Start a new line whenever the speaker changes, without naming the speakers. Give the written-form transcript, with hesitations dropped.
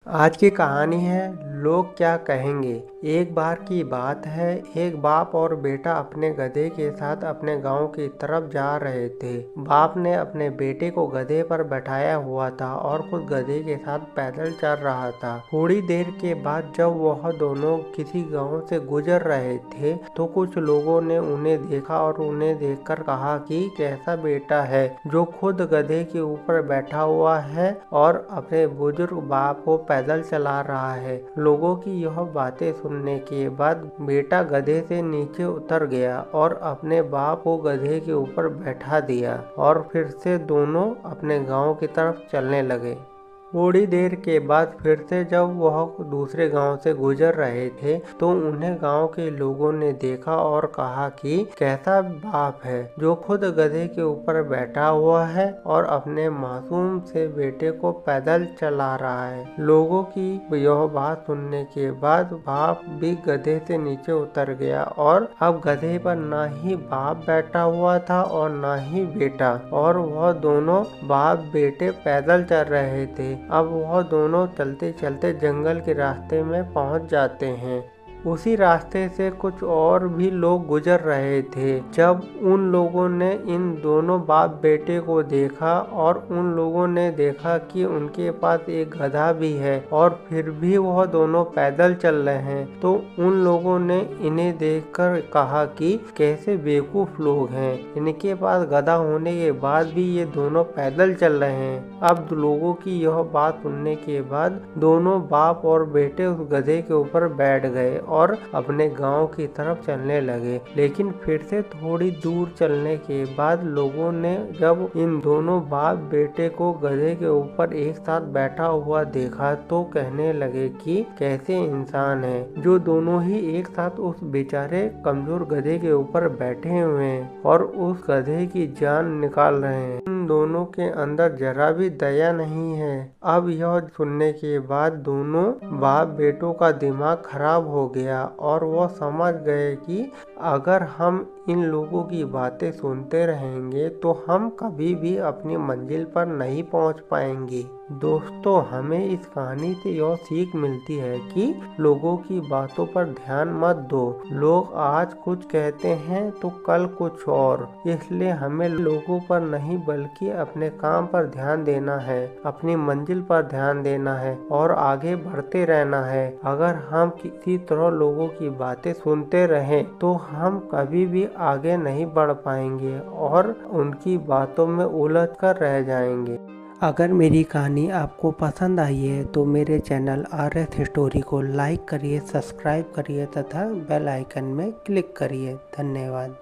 आज की कहानी है लोग क्या कहेंगे। एक बार की बात है, एक बाप और बेटा अपने गधे के साथ अपने गांव की तरफ जा रहे थे। बाप ने अपने बेटे को गधे पर बैठाया हुआ था और खुद गधे के साथ पैदल चल रहा था। थोड़ी देर के बाद जब वह दोनों किसी गांव से गुजर रहे थे तो कुछ लोगों ने उन्हें देखा और उन्हें देखकर कहा कि कैसा बेटा है जो खुद गधे के ऊपर बैठा हुआ है और अपने बुजुर्ग बाप को पैदल चला रहा है। लोगों की यह बातें सुनने के बाद बेटा गधे से नीचे उतर गया और अपने बाप को गधे के ऊपर बैठा दिया और फिर से दोनों अपने गांव की तरफ चलने लगे। थोड़ी देर के बाद फिर से जब वह दूसरे गांव से गुजर रहे थे तो उन्हें गांव के लोगों ने देखा और कहा कि कैसा बाप है जो खुद गधे के ऊपर बैठा हुआ है और अपने मासूम से बेटे को पैदल चला रहा है। लोगों की यह बात सुनने के बाद बाप भी गधे से नीचे उतर गया और अब गधे पर न ही बाप बैठा हुआ था और न ही बेटा, और वह दोनों बाप बेटे पैदल चल रहे थे। अब वह दोनों चलते चलते जंगल के रास्ते में पहुंच जाते हैं। उसी रास्ते से कुछ और भी लोग गुजर रहे थे। जब उन लोगों ने इन दोनों बाप बेटे को देखा और उन लोगों ने देखा कि उनके पास एक गधा भी है और फिर भी वह दोनों पैदल चल रहे हैं, तो उन लोगों ने इन्हें देखकर कहा कि कैसे बेवकूफ लोग हैं, इनके पास गधा होने के बाद भी ये दोनों पैदल चल रहे हैं। अब लोगों की यह बात सुनने के बाद दोनों बाप और बेटे उस गधे के ऊपर बैठ गए और अपने गांव की तरफ चलने लगे। लेकिन फिर से थोड़ी दूर चलने के बाद लोगों ने जब इन दोनों बाप बेटे को गधे के ऊपर एक साथ बैठा हुआ देखा तो कहने लगे कि कैसे इंसान है जो दोनों ही एक साथ उस बेचारे कमजोर गधे के ऊपर बैठे हुए हैं और उस गधे की जान निकाल रहे हैं। इन दोनों के अंदर जरा भी दया नहीं है। अब यह सुनने के बाद दोनों बाप बेटों का दिमाग खराब हो गया और वो समझ गए कि अगर हम इन लोगों की बातें सुनते रहेंगे तो हम कभी भी अपनी मंजिल पर नहीं पहुंच पाएंगे। दोस्तों, हमें इस कहानी से यह सीख मिलती है कि लोगों की बातों पर ध्यान मत दो। लोग आज कुछ कहते हैं तो कल कुछ और, इसलिए हमें लोगों पर नहीं बल्कि अपने काम पर ध्यान देना है, अपनी मंजिल पर ध्यान देना है और आगे बढ़ते रहना है। अगर हम किसी तरह लोगों की बातें सुनते रहें तो हम कभी भी आगे नहीं बढ़ पाएंगे और उनकी बातों में उलझ कर रह जाएंगे। अगर मेरी कहानी आपको पसंद आई है तो मेरे चैनल RS स्टोरी को लाइक करिए, सब्सक्राइब करिए तथा बेल आइकन में क्लिक करिए। धन्यवाद।